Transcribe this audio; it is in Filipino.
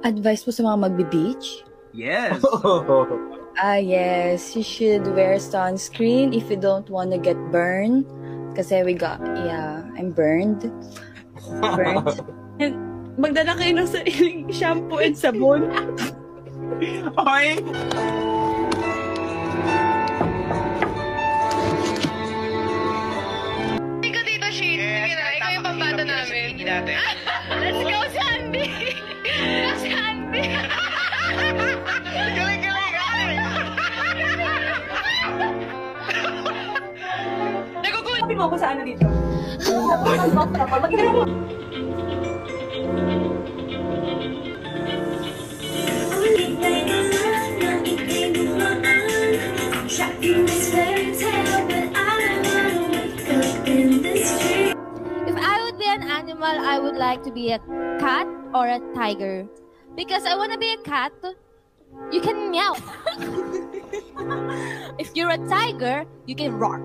Advice po sa mga magbe-beach? Yes. Yes. You should wear sunscreen if you don't want to get burned. Kasi I'm burned. And magdala kayo ng sariling shampoo and sabon. Okay. Ikaw dito, Shin. Sige na, ikaw yung pambato namin. Let's go, Sandy! Sandy! Galing! Nagugulat! Sabi mo ako sa ano dito? If I would be an animal, I would like to be a cat or a tiger. Because I want to be a cat, you can meow. If you're a tiger, you can roar.